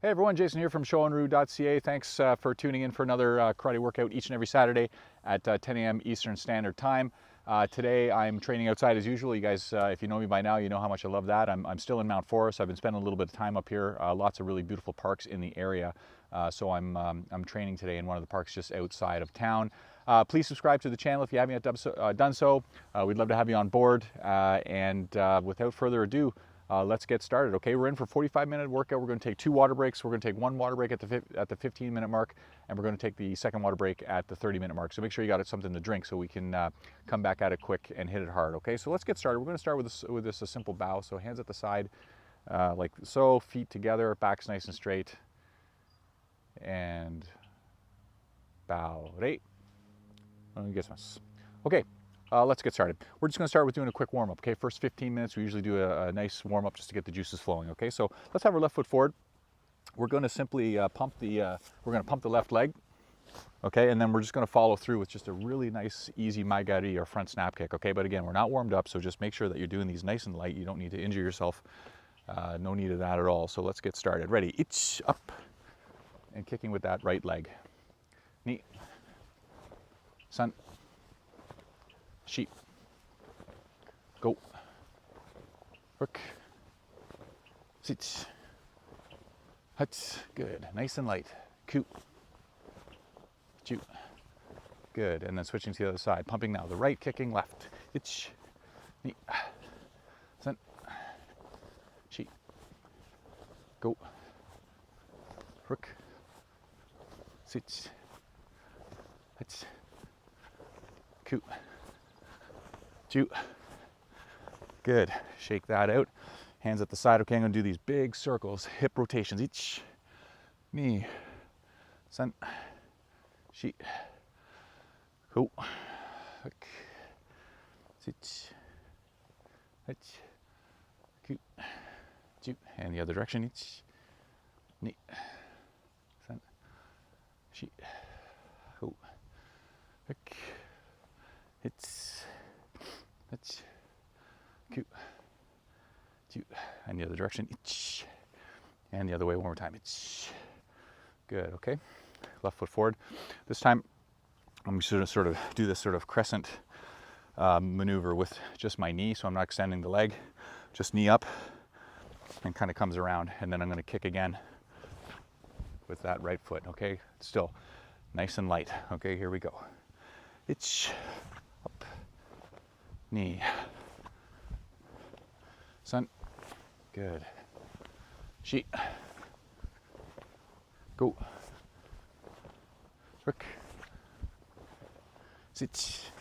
Hey everyone, Jason here from shorin-ryu.ca. Thanks for tuning in for another karate workout each and every Saturday at 10 a.m. Eastern Standard Time. Today I'm training outside as usual. You guys, if you know me by now, you know how much I love that. I'm still in Mount Forest. I've been spending a little bit of time up here. Lots of really beautiful parks in the area. So I'm training today in one of the parks just outside of town. Please subscribe to the channel if you haven't yet done so. We'd love to have you on board. And without further ado, let's get started. Okay, we're in for a 45-minute workout. We're going to take 2 water breaks. We're going to take 1 water break at the 15-minute mark, and we're going to take the second water break at the 30-minute mark. So make sure you got something to drink so we can come back at it quick and hit it hard. Okay, so let's get started. We're going to start with this a simple bow. So hands at the side, like so, feet together, back's nice and straight, and bow. Right. Okay. Let's get started. We're just going to start with doing a quick warm-up, okay? First 15 minutes, we usually do a nice warm-up just to get the juices flowing, okay? So let's have our left foot forward. We're going to simply pump the left leg, okay? And then we're just going to follow through with just a really nice, easy maigari or front snap kick, okay? But again, we're not warmed up, so just make sure that you're doing these nice and light. You don't need to injure yourself. No need of that at all. So let's get started. Ready? Ich, up, and kicking with that right leg. Ni, san, sheep, go, hook, sit, hut, good, nice and light, coup, chu, good, and then switching to the other side, pumping now, the right kicking left, ich, ni, san, sheep, go, hook, sit, hut, coup, good. Shake that out. Hands at the side. Okay, I'm going to do these big circles, hip rotations. Each knee, san, shi, ho, hook, sit, hut, ku, ju, and the other direction. Each knee, san, shi, ho, hook, hits, hits, cute, cute, and the other direction, itch, and the other way one more time, itch. Good, okay. Left foot forward. This time, I'm just going to sort of do this sort of crescent maneuver with just my knee, so I'm not extending the leg, just knee up, and kind of comes around, and then I'm going to kick again with that right foot, okay? Still nice and light, okay? Here we go. Itch. Up, knee, san, good, shi, go, hook, sit,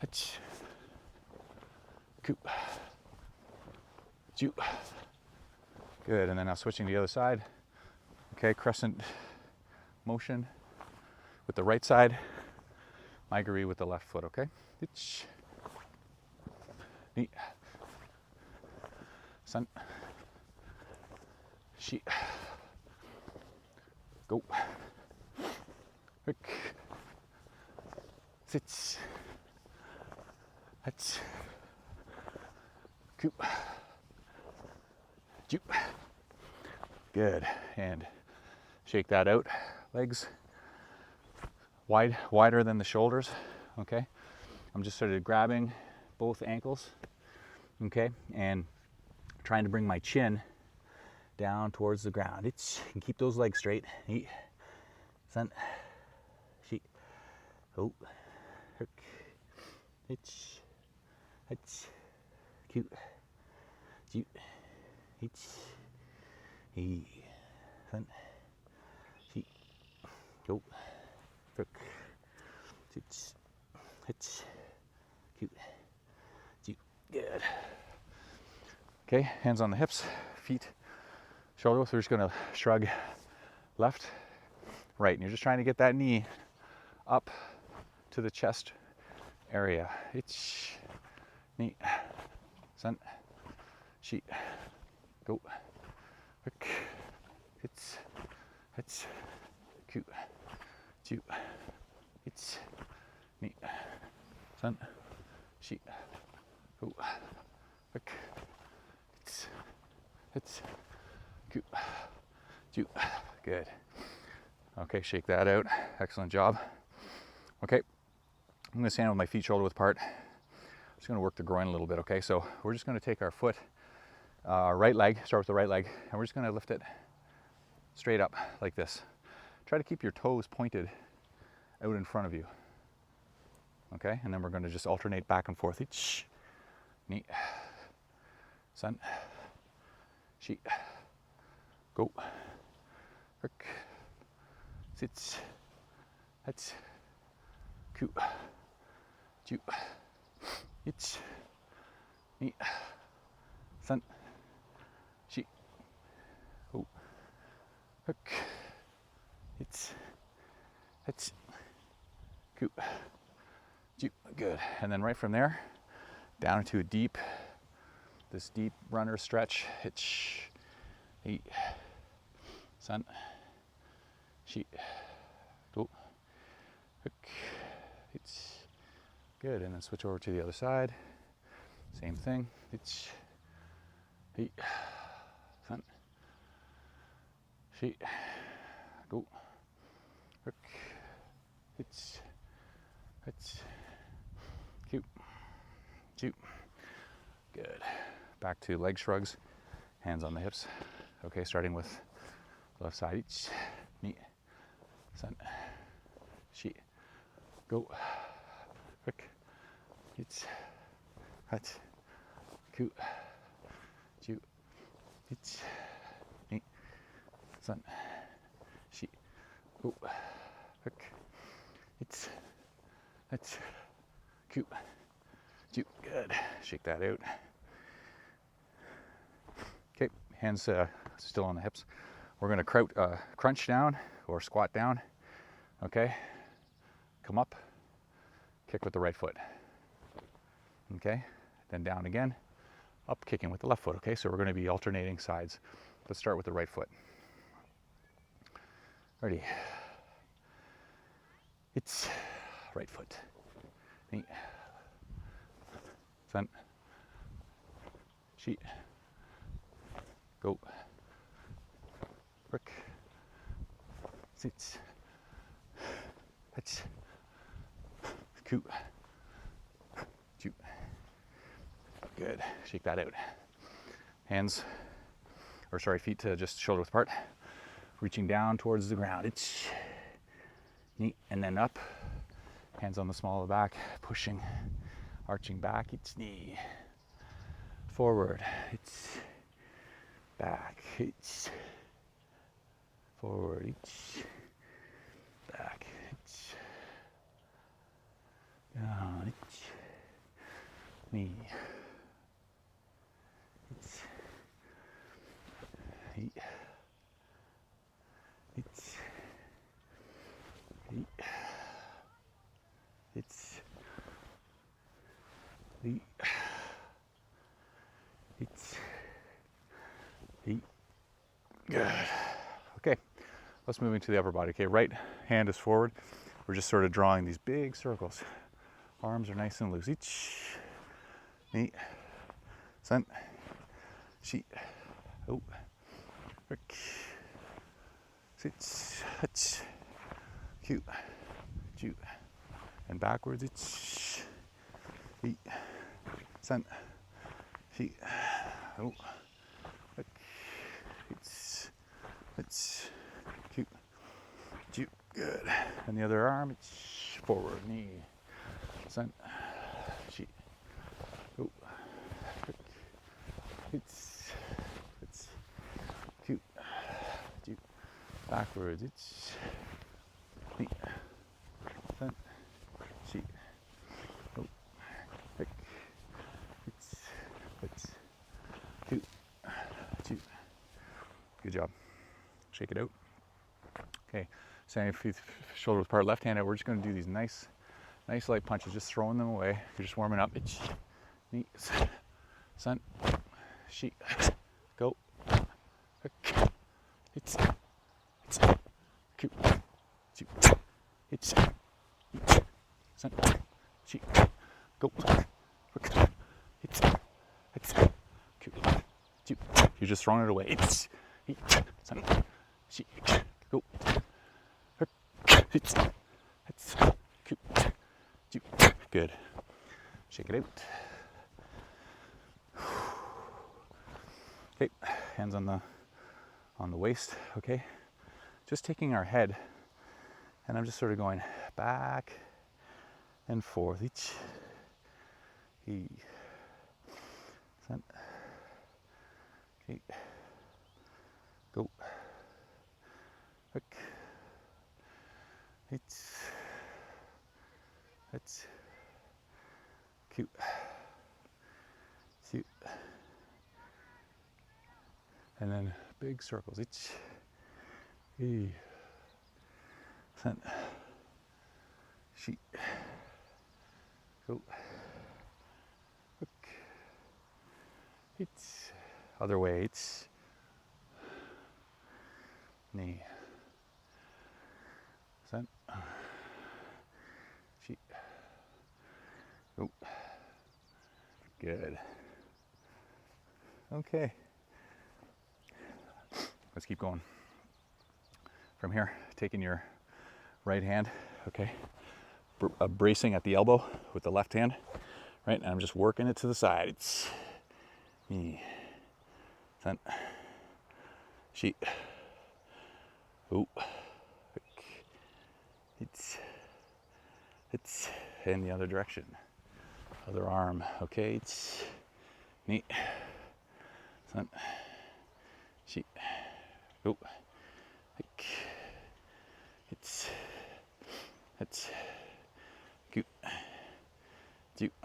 hut, coup, ju, good, and then now switching to the other side, okay, crescent motion with the right side, maigari with the left foot, okay? Ich, ni, san, shi, go, hook, sit, hut, coup, ju, good, and shake that out, legs wider than the shoulders, okay? I'm just sort of grabbing both ankles, okay, and trying to bring my chin down towards the ground. It's, and keep those legs straight. Ni, san, shi, ho, hook, ich, hut, cute, ju, ich, he, san, shi, go, hook, sit, hit, cute, good. Okay, hands on the hips, feet, shoulder. So we're just gonna shrug left, right, and you're just trying to get that knee up to the chest area. Ich, ni, san, shi, go, hook, hits, cute, ju, hits, ni, san, shi, ho, hook, hits, cute, Good. Okay, shake that out. Excellent job. Okay, I'm gonna stand with my feet shoulder width apart. I'm just gonna work the groin a little bit, okay? So we're just gonna take our foot, our right leg, start with the right leg, and we're just gonna lift it straight up like this. Try to keep your toes pointed out in front of you. Okay, and then we're gonna just alternate back and forth. Ich, ni, san, shi, go, hook, sit, hats, ku, ju, ich, ni, san, shi, go, hook, it's, it's, ku, ju. Good. And then right from there, down into this deep runner stretch. It's, eight, san, shi, go, hook, it's. Good. And then switch over to the other side. Same thing. It's, eight, san, shi, go, hook, it's, cute, cute. Good. Back to leg shrugs, hands on the hips. Okay, starting with the left side. Ich, ni, san, shi, go, hook, it's, hut, cute, cute, it's, ni, san, shi, go, hook, it's, cute, cute. Good. Shake that out. Okay, hands still on the hips. We're going to crunch down or squat down. Okay, come up, kick with the right foot. Okay, then down again, up, kicking with the left foot. Okay, so we're going to be alternating sides. Let's start with the right foot. Ready? It's right foot. Ni, san, shi, go, hook, sit, hach, ku, ju. Good. Shake that out. Hands, or sorry, feet to just shoulder width apart, reaching down towards the ground. It's, ni, and then up. Hands on the small of the back, pushing, arching back. It's knee. Forward. It's back. It's forward. It's back. It's down. It's knee. It's he. It's he. It's the good. Okay, let's move into the upper body. Okay, right hand is forward. We're just sort of drawing these big circles. Arms are nice and loose. Ich, ni, san, shi, oh, hook, sit, hach, cute, ju. And backwards, it's feet, san, feet, oh, it's cute, cute, good. And the other arm, it's forward, knee, san, feet, oh, it's cute, cute, backwards, it's feet, san, feet, oh, it's cute, cute. Good job. Shake it out. Okay, same feet, shoulder width apart, left hand out. We're just going to do these nice light punches, just throwing them away. You're just warming up. It's knee, san, shi, go, it's cute, cute, it's san, shi, go, it's cute, cute. You're just throwing it away. It's san, Good. Shake it out. Okay, hands on the waist, okay? Just taking our head, and I'm just sort of going back and forth. Okay. Go. Hook. It's cute. Cute. And then big circles. Sheet. Go. Hook. It's other way. It's knee. Sen. Sheet. Go. Good. Okay. Let's keep going. From here, taking your right hand, okay, bracing at the elbow with the left hand, right, and I'm just working it to the side. It's knee, sen, sheet, ooh, it's, in the other direction, other arm, okay, it's knee, sen, sheet, ooh, it's cute.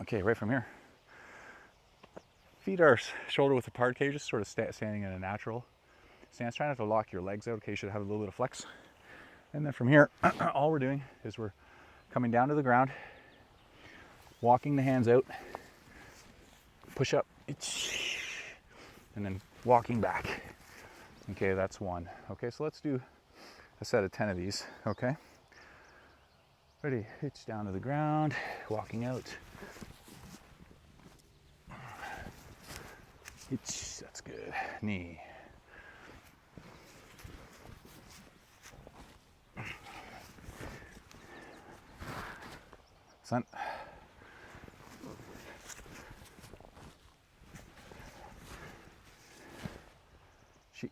Okay, right from here. Feet are shoulder width apart. Okay, you're just sort of standing in a natural stance. Try not to lock your legs out. Okay, you should have a little bit of flex. And then from here, all we're doing is we're coming down to the ground, walking the hands out, push up, and then walking back. Okay, that's one. Okay, so let's do a set of 10 of these, okay? Ready, hitch down to the ground, walking out. Hitch, that's good. Knee. Sen. Sheet.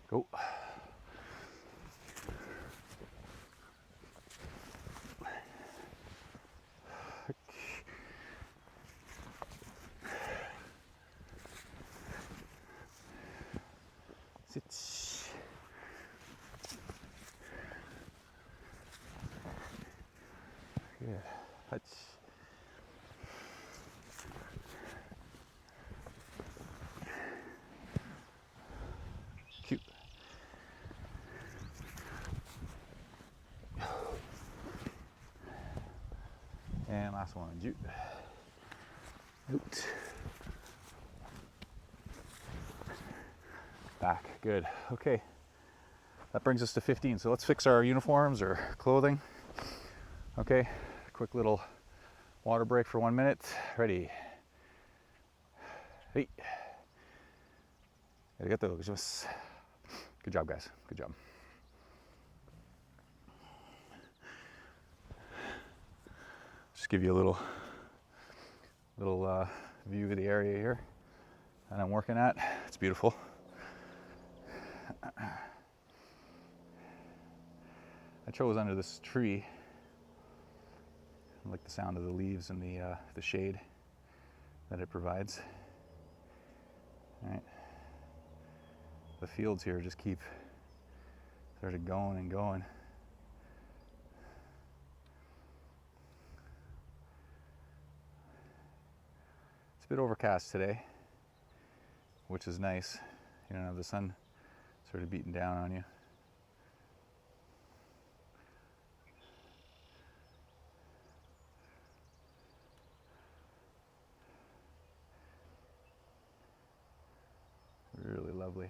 Go. Sit. Good. Touch. Cute. And last one, jute. Out. Back, good. Okay, that brings us to 15. So let's fix our uniforms or clothing. Okay, quick little water break for 1 minute. Ready. Hey. Good job, guys. Good job. Just give you a little view of the area here that I'm working at. It's beautiful. I chose under this tree. I like the sound of the leaves and the shade that it provides. All right. The fields here just keep sort of going and going. It's a bit overcast today, which is nice. You don't have the sun sort of beating down on you. Really lovely.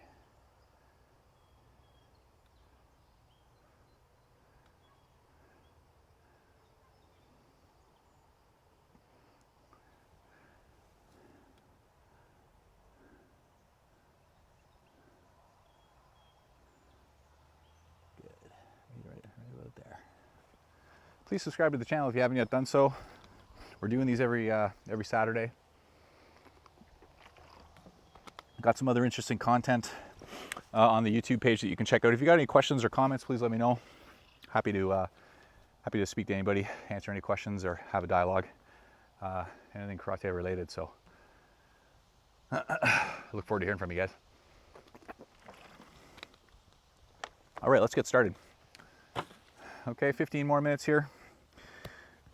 Please subscribe to the channel if you haven't yet done so. We're doing these every Saturday. Got some other interesting content on the YouTube page that you can check out. If you got any questions or comments, please let me know. Happy to speak to anybody, answer any questions, or have a dialogue. Anything karate related. So I look forward to hearing from you guys. All right, let's get started. Okay, 15 more minutes here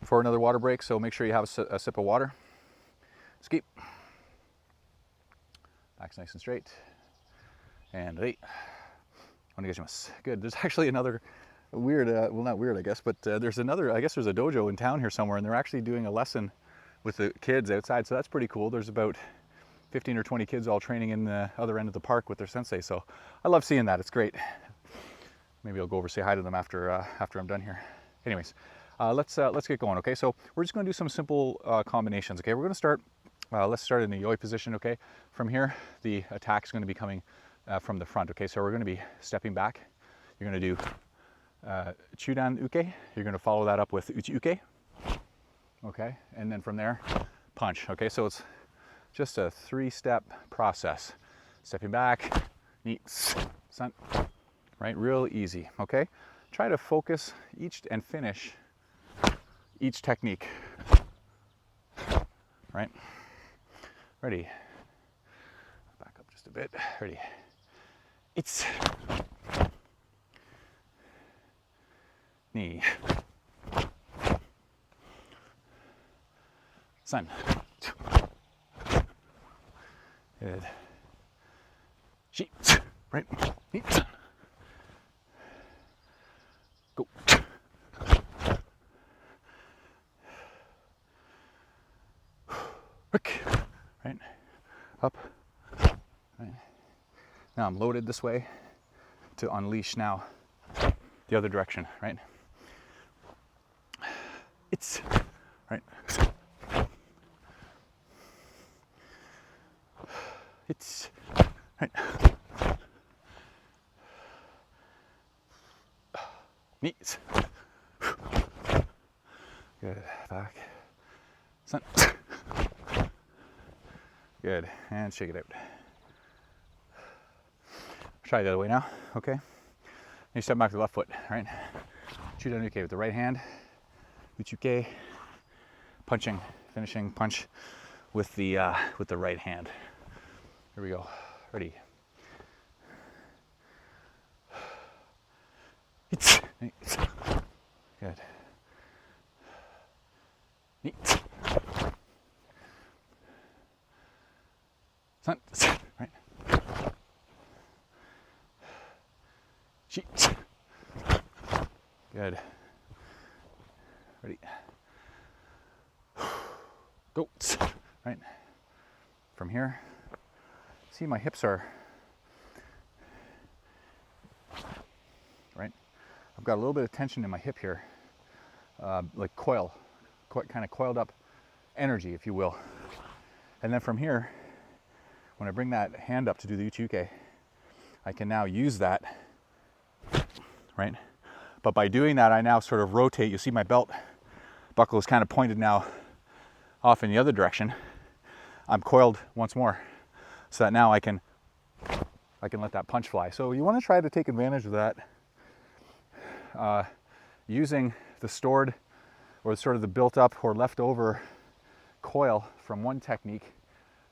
for another water break. So make sure you have a sip of water. Skeep. Back's nice and straight. And eight. Good. There's actually another weird, well, not weird, I guess, but there's another, I guess there's a dojo in town here somewhere, and they're actually doing a lesson with the kids outside. So that's pretty cool. There's about 15 or 20 kids all training in the other end of the park with their sensei. So I love seeing that. It's great. Maybe I'll go over say hi to them after I'm done here. Anyways, let's get going. Okay, so we're just going to do some simple combinations. Okay, we're going to start. Let's start in the yoi position. Okay, from here the attack is going to be coming from the front. Okay, so we're going to be stepping back. You're going to do chudan uke. You're going to follow that up with uchi uke. Okay, and then from there, punch. Okay, so it's just a 3-step process. Stepping back, ni, san. Right, real easy. Okay, try to focus each and finish each technique. Right, ready. Back up just a bit. Ready. It's knee. Sun. Good. She. Right. Neat. Go. Right. Up. Right. Now I'm loaded this way to unleash now the other direction, right? It's right. It's right. Knees. Good. Back. Sun. Good. And shake it out. Try the other way now. Okay. You step back to the left foot, right? Chudan uke with the right hand. Uchuke. Punching, finishing punch with the right hand. Here we go. Ready. It's good. Neat. Sun. Right. Sheet. Good. Ready. Go. Right. From here. See, my hips are right. I've got a little bit of tension in my hip here, like kind of coiled up energy, if you will. And then from here, when I bring that hand up to do the uchi-uke, I can now use that, right? But by doing that, I now sort of rotate. You see my belt buckle is kind of pointed now off in the other direction. I'm coiled once more, so that now I can let that punch fly. So you want to try to take advantage of that, using the stored or sort of the built up or leftover coil from one technique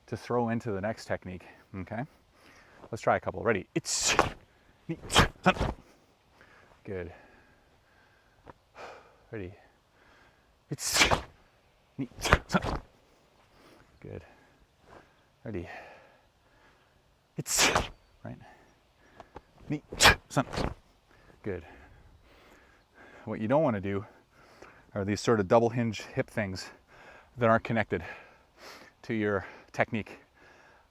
to throw into the next technique. Okay, let's try a couple. Ready? It's good. Ready? It's good. Ready? It's right. Neat. Good. What you don't want to do are these sort of double hinge hip things that aren't connected to your technique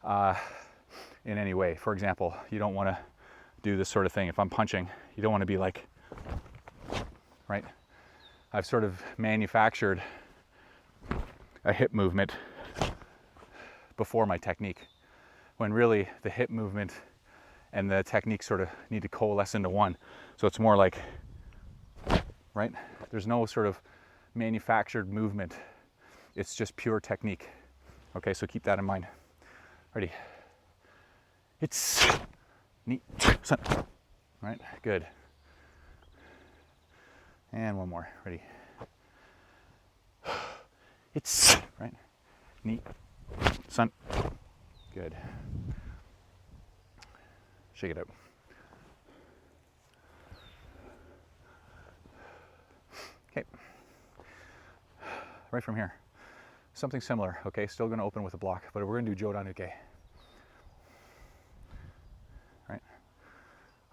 in any way. For example, you don't want to do this sort of thing. If I'm punching, you don't want to be like, right? I've sort of manufactured a hip movement before my technique, when really the hip movement and the technique sort of need to coalesce into one. So it's more like, right? There's no sort of manufactured movement. It's just pure technique. Okay, so keep that in mind. Ready? It's neat, sun. Right, good. And one more, ready? It's, right, neat, sun. Good. Shake it out. Okay. Right from here. Something similar, okay? Still gonna open with a block, but we're gonna do Jodan-uke. Right?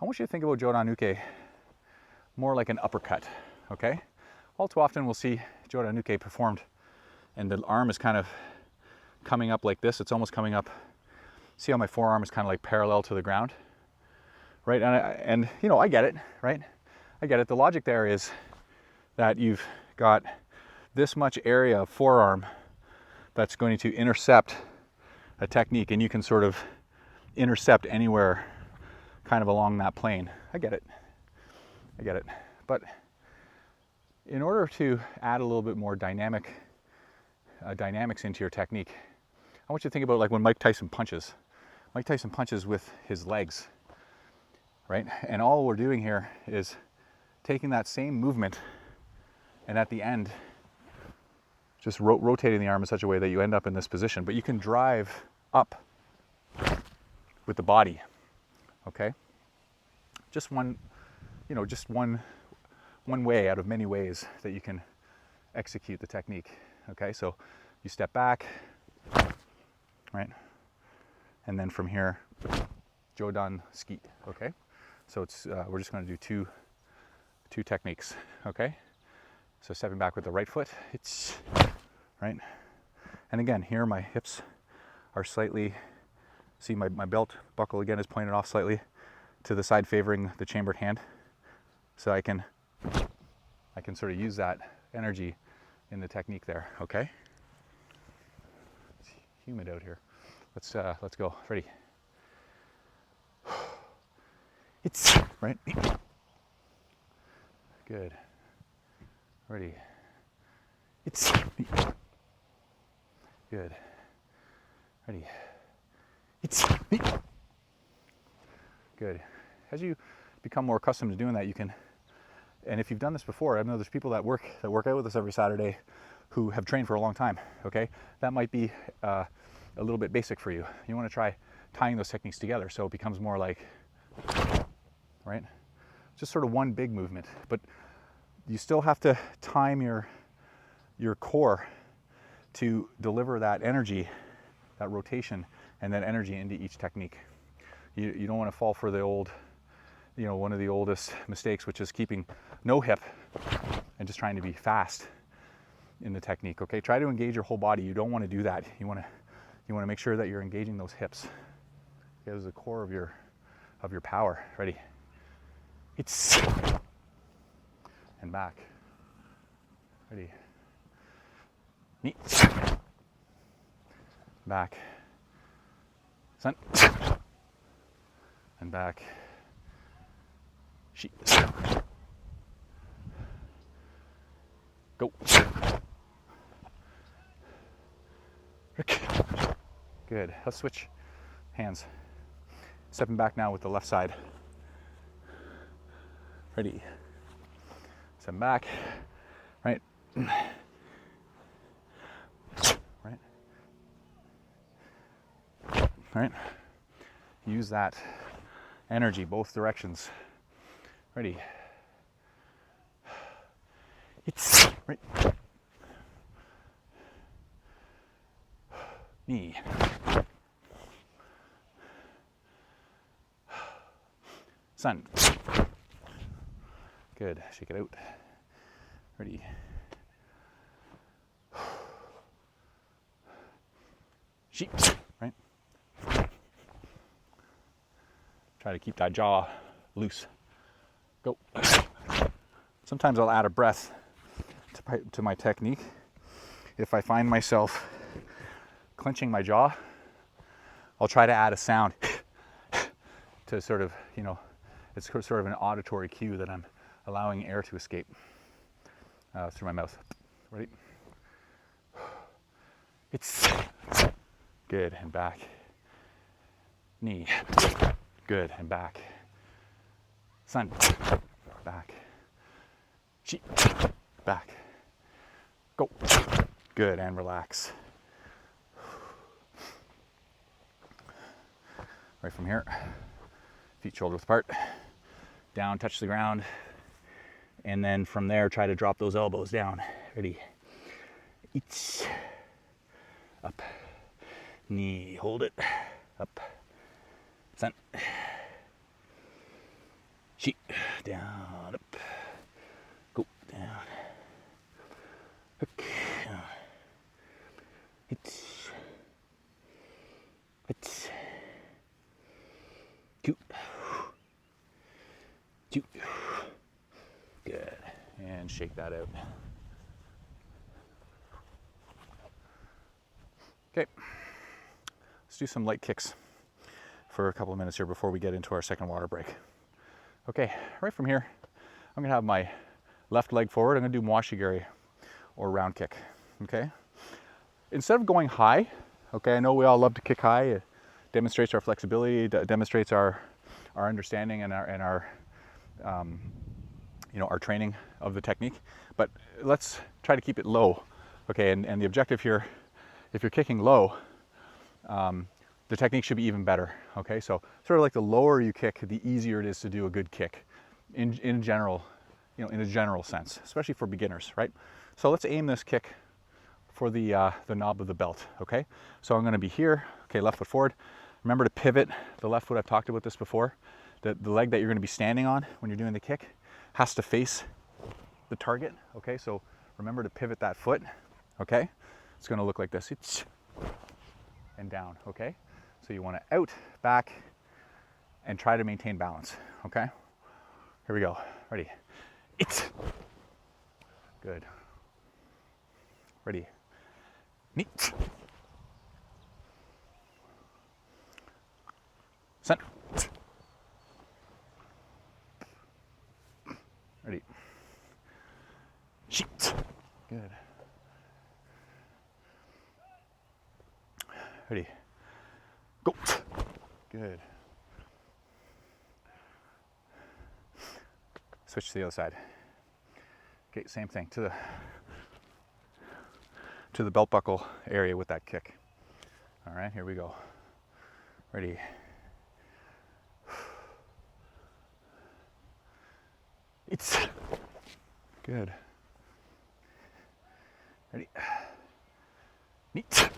I want you to think about Jodan-uke more like an uppercut, okay? All too often we'll see Jodan-uke performed and the arm is kind of coming up like this. It's almost coming up. See how my forearm is kind of like parallel to the ground? Right, and you know, I get it, right? I get it. The logic there is that you've got this much area of forearm that's going to intercept a technique, and you can sort of intercept anywhere kind of along that plane. I get it. I get it. But in order to add a little bit more dynamics into your technique, I want you to think about like when Mike Tyson punches. Mike Tyson punches with his legs, right? And all we're doing here is taking that same movement and at the end, just rotating the arm in such a way that you end up in this position. But you can drive up with the body, okay? Just one, you know, just one way out of many ways that you can execute the technique, okay? So you step back, right? And then from here, Jodan ski, okay? So it's we're just going to do two techniques, okay? So stepping back with the right foot, it's right. And again, here my hips are slightly, see my belt buckle again is pointed off slightly to the side favoring the chambered hand. So I can sort of use that energy in the technique there, okay? It's humid out here. Let's go. Ready? It's right. Good. Ready. It's good. Ready. It's good. As you become more accustomed to doing that, you can, and if you've done this before, I know there's people that work out with us every Saturday who have trained for a long time, okay? That might be a little bit basic for you. You want to try tying those techniques together so it becomes more like, right? Just sort of one big movement, but you still have to time your core to deliver that energy, that rotation, and that energy into each technique. You don't want to fall for the old, you know, one of the oldest mistakes, which is keeping no hip and just trying to be fast in the technique, okay? Try to engage your whole body. You don't want to do that. You want to make sure that you're engaging those hips. Okay, this is the core of your power. Ready? It's and back. Ready? Neat. Back. Sun. And back. Sheet. Go. Good. Let's switch hands. Stepping back now with the left side. Ready. Step back. Right. Right. Right. Use that energy both directions. Ready. It's right. Knee. Sun. Good. Shake it out. Ready. Sheep. Right. Try to keep that jaw loose. Go. Sometimes I'll add a breath to my technique. If I find myself clenching my jaw, I'll try to add a sound to sort of, you know, it's sort of an auditory cue that I'm allowing air to escape. through my mouth. Ready? It's good, and back. Knee. Good, and back. Sun. Back. Chi. Back. Go. Good, and relax. Right from here, feet shoulder width apart, down, touch the ground, and then from there, try to drop those elbows down. Ready? Each. Up. Knee, hold it. Up. Sun. Chi. Down, up. Go, down. Hook. Down. Hit. Hit. Cute. Cute. Good. And shake that out. Okay. Let's do some light kicks for a couple of minutes here before we get into our second water break. Okay, right from here, I'm gonna have my left leg forward. I'm gonna do mwashigiri or round kick, okay? Instead of going high, okay, I know we all love to kick high. It demonstrates our flexibility, demonstrates our understanding and our you know, our training of the technique. But let's try to keep it low, okay? And the objective here, if you're kicking low, the technique should be even better, okay? So sort of like the lower you kick, the easier it is to do a good kick in general, you know, in a general sense, especially for beginners, right? So let's aim this kick for the knob of the belt, okay? So I'm gonna be here, okay, left foot forward. Remember to pivot the left foot. I've talked about this before. The leg that you're gonna be standing on when you're doing the kick has to face the target, okay? So remember to pivot that foot, okay? It's gonna look like this, and down, okay? So you wanna out, back, and try to maintain balance, okay? Here we go, ready? It's good. Ready? Neat. Center. Ready? Sheet. Good. Ready? Go. Good. Switch to the other side. Okay, same thing to the belt buckle area with that kick. All right, here we go. Ready? It's good. Ready? Neat.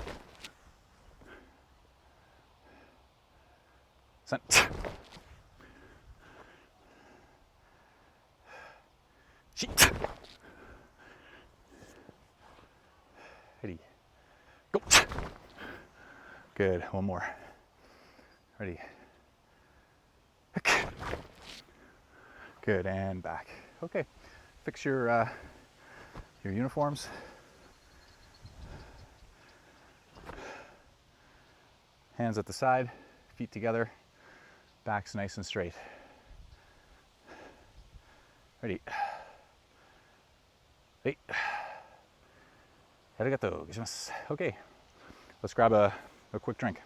Sent. Sheet. Ready? Go. Good. One more. Ready? Good, and back. Okay, fix your uniforms. Hands at the side, feet together, back's nice and straight. Ready? Hey. Arigatou gozaimasu. Okay, let's grab a quick drink.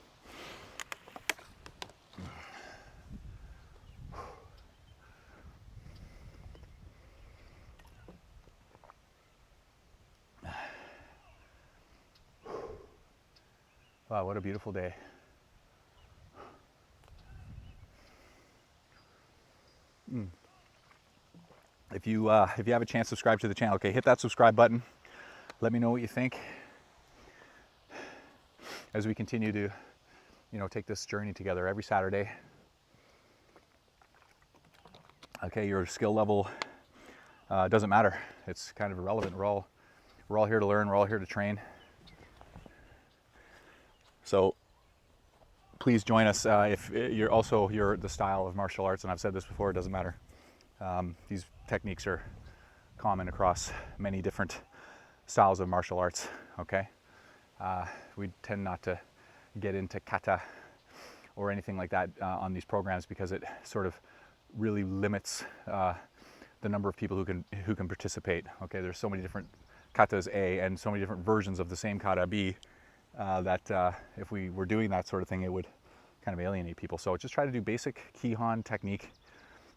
Wow, what a beautiful day. If you have a chance, subscribe to the channel. Okay, hit that subscribe button. Let me know what you think as we continue to, you know, take this journey together every Saturday. Okay, your skill level doesn't matter. It's kind of irrelevant. We're all here to learn. We're all here to train. So please join us if you're the style of martial arts, and I've said this before, it doesn't matter. These techniques are common across many different styles of martial arts, okay? We tend not to get into kata or anything like that on these programs because it sort of really limits the number of people who can participate. Okay, there's so many different katas A and so many different versions of the same kata B that if we were doing that sort of thing, it would kind of alienate people. So just try to do basic Kihon technique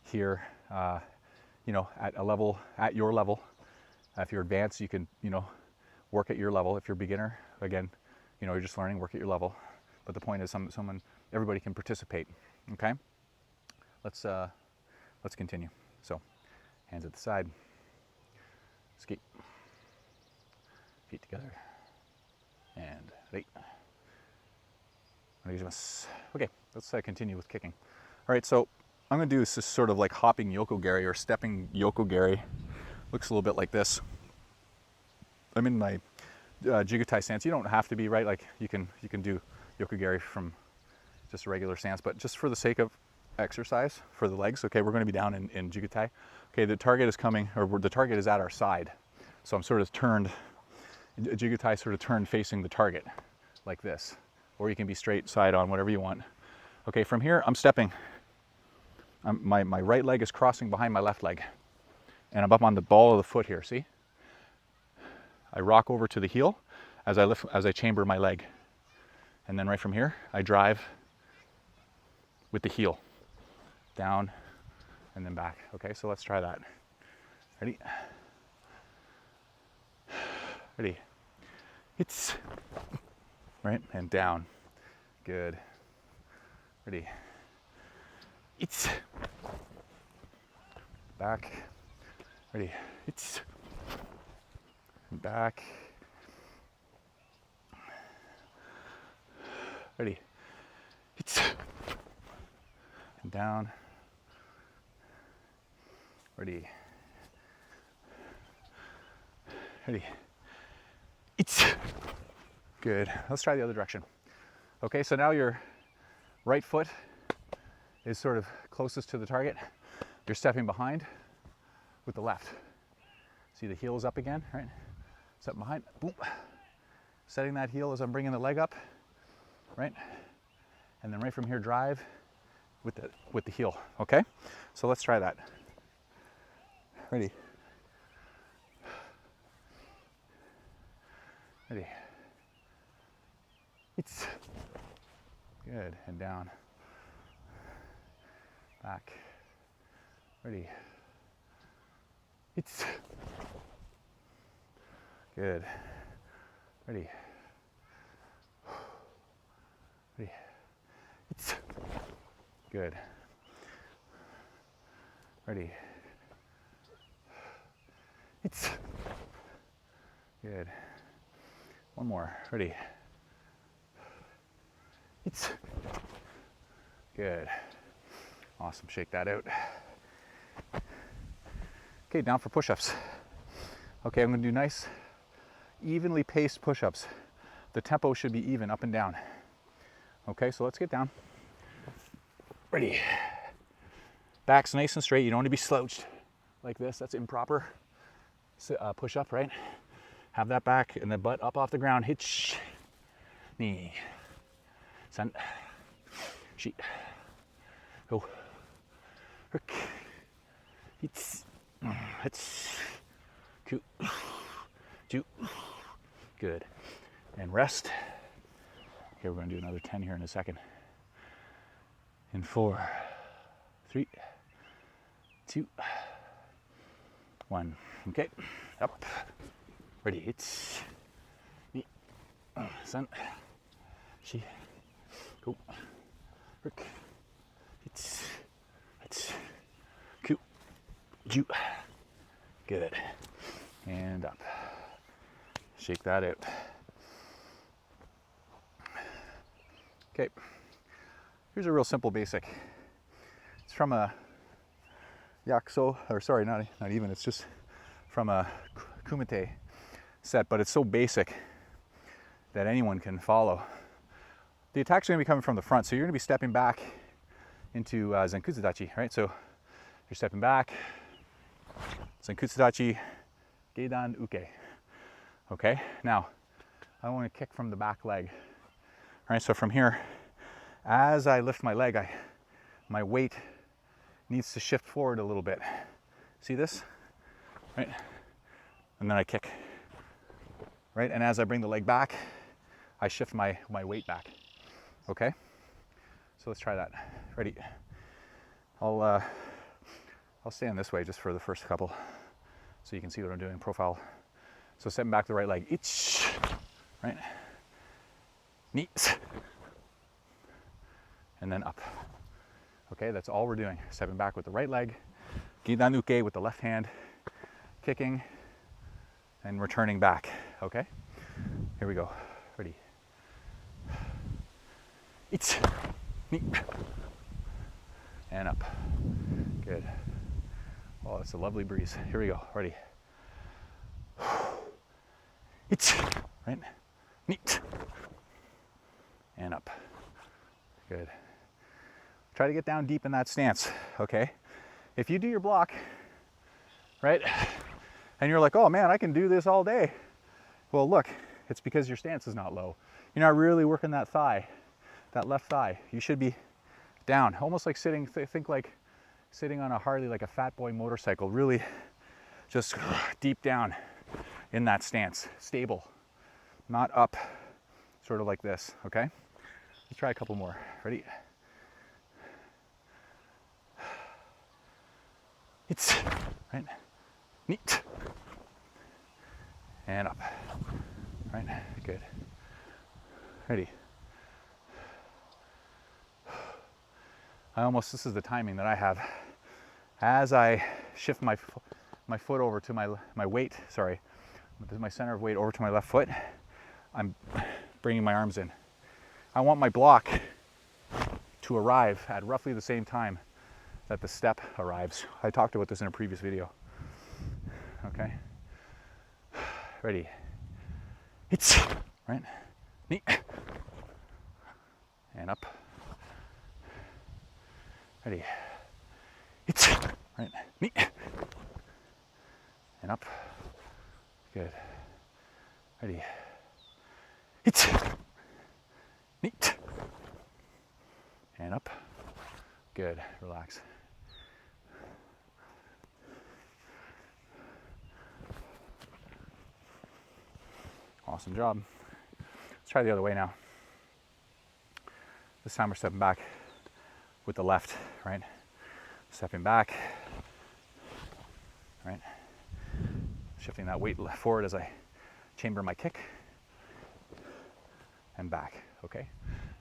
here, you know, at a level, at your level. If you're advanced, you can, you know, work at your level. If you're beginner, again, you know, you're just learning, work at your level. But the point is everybody can participate, okay? Let's continue. So, hands at the side, skate, feet together, and right. Okay, let's continue with kicking. All right, so I'm gonna do this sort of like hopping yokogari or stepping yokogari. Looks a little bit like this. I'm in my Jigatai stance. You don't have to be, right? Like you can do yokogari from just a regular stance, but just for the sake of exercise for the legs, okay, we're going to be down in Jigatai. Okay, the target is coming, or the target is at our side. So I'm sort of turned, Jigatai sort of turned facing the target, like this. Or you can be straight side on, whatever you want. Okay, from here, I'm stepping. My right leg is crossing behind my left leg. And I'm up on the ball of the foot here, see? I rock over to the heel as I chamber my leg. And then right from here, I drive with the heel. Down and then back. Okay, so let's try that. Ready? Ready? It's right and down. Good. Ready? It's back. Ready? It's back. Ready? It's and down. Ready? Ready? It's good. Let's try the other direction. Okay, so now your right foot is sort of closest to the target. You're stepping behind with the left. See the heel is up again, right? Step behind, boom. Setting that heel as I'm bringing the leg up, right? And then right from here, drive with the heel, okay? So let's try that. Ready? Ready? It's good, and down. Back. Ready? It's good. Ready? Ready? It's good. Ready? It's good. One more. Ready? It's good. Awesome. Shake that out. Okay, down for push-ups. Okay, I'm going to do nice, evenly paced push-ups. The tempo should be even, up and down. Okay, so let's get down. Ready. Back's nice and straight. You don't want to be slouched like this. That's improper push-up, right? Have that back and the butt up off the ground. Hitch. Knee. San. Sheet. Go. Hook. Hitch. Hitch. Two. Two. Good. And rest. Okay, we're going to do another 10 here in a second. In 4, 3, 2, 1. Okay, up. Ready. It's me. San. She. Go. Work. It's. Ku. Ju. Good. And up. Shake that out. Okay. Here's a real simple basic. It's from a Yakuso, or sorry, not even, it's just from a Kumite set, but it's so basic that anyone can follow. The attack's going to be coming from the front, so you're going to be stepping back into Zenkutsudachi, right? So you're stepping back, Zenkutsudachi, Geidan Uke. Okay, now I want to kick from the back leg. All right, so from here, as I lift my leg, my weight needs to shift forward a little bit. See this? Right? And then I kick. Right? And as I bring the leg back, I shift my weight back. Okay? So let's try that. Ready? I'll stand this way just for the first couple so you can see what I'm doing. Profile. So stepping back the right leg. Each. Right? Knees. And then up. Okay, that's all we're doing. Stepping back with the right leg. Gidanuke with the left hand. Kicking. And returning back. Okay? Here we go. Ready? Each. Knee. And up. Good. Oh, it's a lovely breeze. Here we go. Ready? Each. Right? Neat. And up. Good. Try to get down deep in that stance, okay? If you do your block, right, and you're like, oh man, I can do this all day. Well, look, it's because your stance is not low. You're not really working that thigh, that left thigh. You should be down, almost like sitting, think like sitting on a Harley, like a fat boy motorcycle, really just deep down in that stance, stable, not up, sort of like this, okay? Let's try a couple more. Ready? It's right, neat, and up, right, good. Ready? This is the timing that I have. As I shift my foot over to my weight, sorry, my center of weight over to my left foot, I'm bringing my arms in. I want my block to arrive at roughly the same time that the step arrives. I talked about this in a previous video. Okay? Ready? It's right, knee, and up. Ready? It's right, knee, and up. Good. Ready? It's neat, and up. Good. Relax. Awesome job. Let's try the other way now. This time we're stepping back with the left, right? Stepping back, right? Shifting that weight forward as I chamber my kick and back, okay?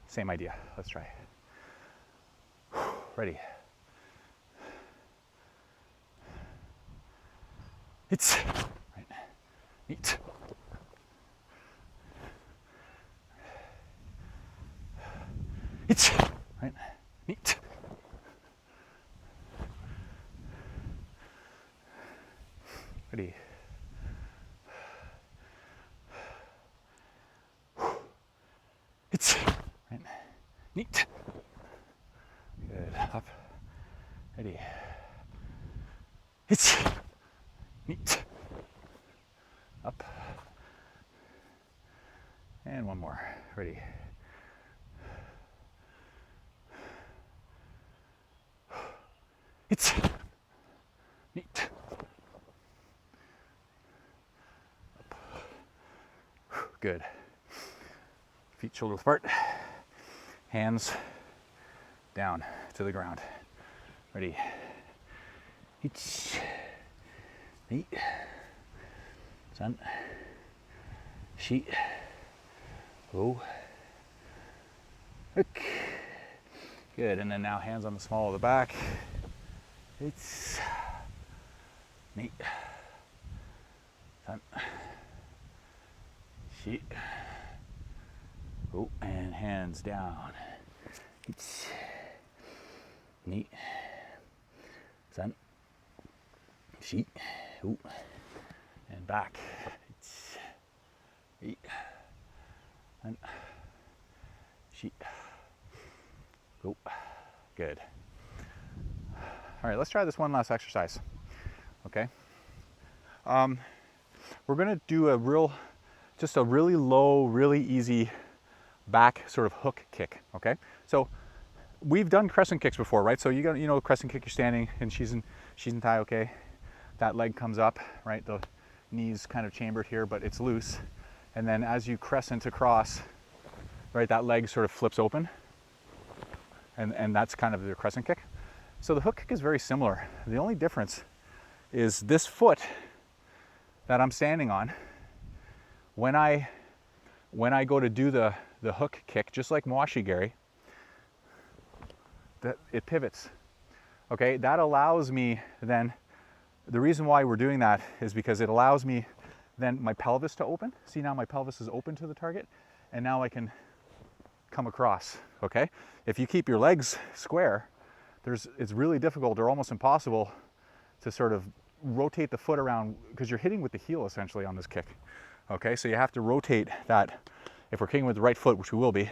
Same idea. Let's try. Ready? It's right, neat. It's right, neat. Ready? It's right, neat. Good. Up. Ready? It's neat. Up. And one more. Ready? It's neat. Up. Good. Feet shoulder width apart. Hands down to the ground. Ready? It's neat. Sun. Sheet. Oh. Okay. Good. And then now hands on the small of the back. It's neat. Sun. Sheet. Oh, and hands down. It's neat. Sun. Sheet. Oh. And back. It's neat. Sun. Sheet. Oh. Good. All right, let's try this one last exercise. Okay. We're gonna do just a really low, really easy back sort of hook kick. Okay. So we've done crescent kicks before, right? So you know crescent kick. You're standing and she's in tie. Okay. that leg comes up, right? The knee's kind of chambered here, but it's loose. And then as you crescent across, right, that leg sort of flips open. And that's kind of the crescent kick. So the hook kick is very similar. The only difference is this foot that I'm standing on, when I go to do the hook kick, just like Mwashigiri, it pivots. Okay, that allows me then, the reason why we're doing that is because it allows me then my pelvis to open. See, now my pelvis is open to the target, and now I can come across, okay? If you keep your legs square, it's really difficult or almost impossible to sort of rotate the foot around, because you're hitting with the heel essentially on this kick, okay? So you have to rotate that. If we're kicking with the right foot, which we will be, you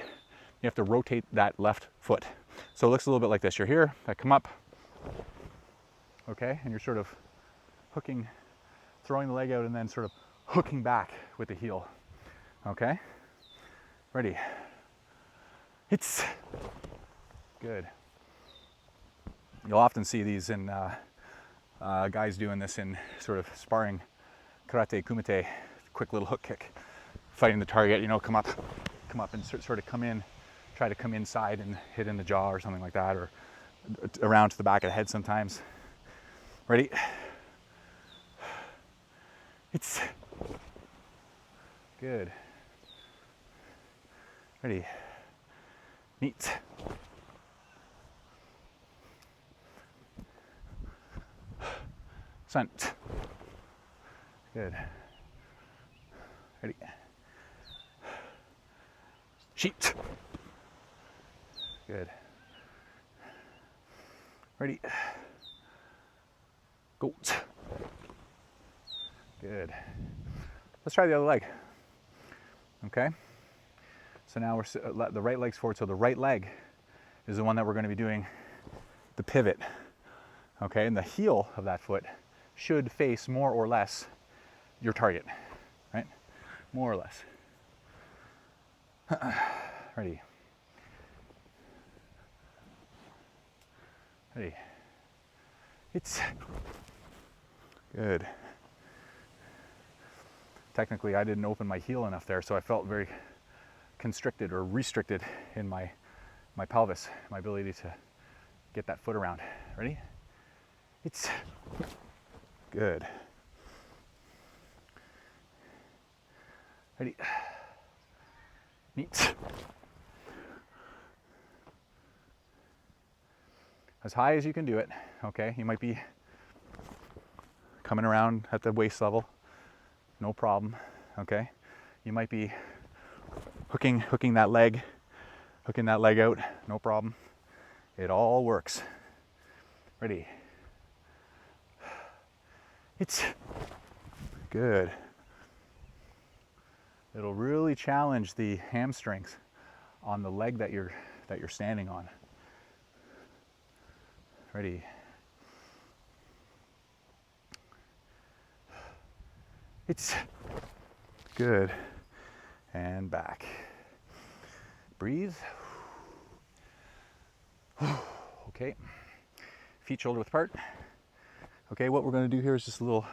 have to rotate that left foot. So it looks a little bit like this. You're here, I come up, okay? And you're sort of hooking, throwing the leg out and then sort of hooking back with the heel, okay? Ready. It's good. You'll often see these in guys doing this in sort of sparring, karate, kumite, quick little hook kick, fighting the target, you know, come up and sort of come in, try to come inside and hit in the jaw or something like that, or around to the back of the head sometimes. Ready? It's good. Ready? Neat. Sant. Good. Ready. Sheet. Good. Ready. Goat. Good. Let's try the other leg. Okay. So now we're the right leg's forward. So the right leg is the one that we're going to be doing the pivot. Okay, and the heel of that foot should face more or less your target, right? More or less. Ready. Ready. It's good. Technically, I didn't open my heel enough there, so I felt very constricted or restricted in my pelvis, my ability to get that foot around. Ready? It's good. Ready? Neat. As high as you can do it, okay? You might be coming around at the waist level, no problem, okay? You might be hooking that leg out, no problem. It all works. Ready? It's good. It'll really challenge the hamstrings on the leg that you're standing on. Ready? It's good. And back. Breathe. Okay. Feet shoulder width apart. Okay, what we're going to do here is just a little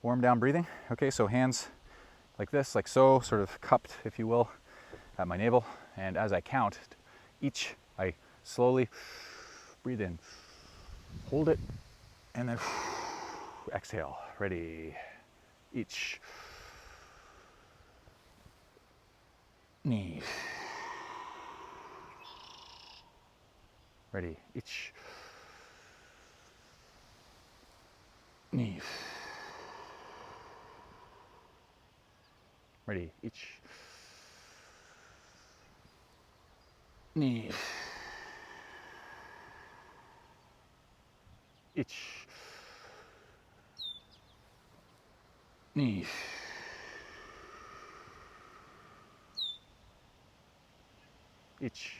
warm down breathing. Okay, so hands like this, like so, sort of cupped, if you will, at my navel. And as I count each, I slowly breathe in, hold it, and then exhale. Ready? Each. Knee. Ready? Each. Knee. Ready? Each. Knee. Each. Knee. Each.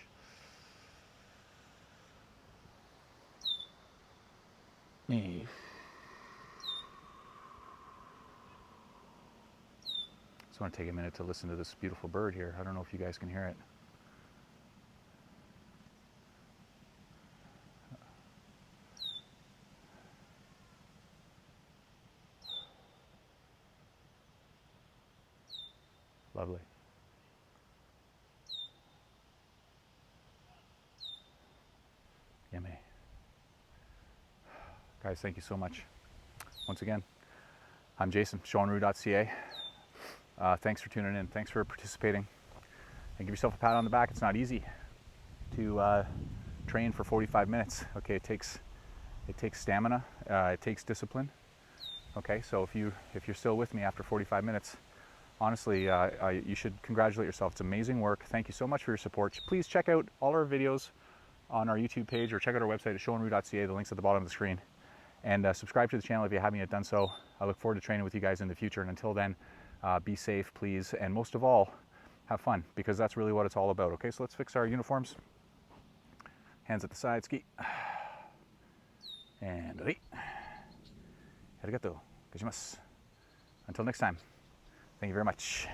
Knee. Just want to take a minute to listen to this beautiful bird here. I don't know if you guys can hear it. Lovely. Yummy. Guys, thank you so much. Once again, I'm Jason, shorin-ryu.ca. Thanks for tuning in. Thanks for participating. And give yourself a pat on the back. It's not easy to train for 45 minutes. Okay, it takes stamina. It takes discipline. Okay, so if you're still with me after 45 minutes, honestly, you should congratulate yourself. It's amazing work. Thank you so much for your support. Please check out all our videos on our YouTube page, or check out our website at shorin-ryu.ca. The link's at the bottom of the screen. And subscribe to the channel if you haven't yet done so. I look forward to training with you guys in the future. And until then, be safe, please. And most of all, have fun, because that's really what it's all about. Okay, so let's fix our uniforms. Hands at the side, ski. And arigato gozaimasu. Until next time, thank you very much.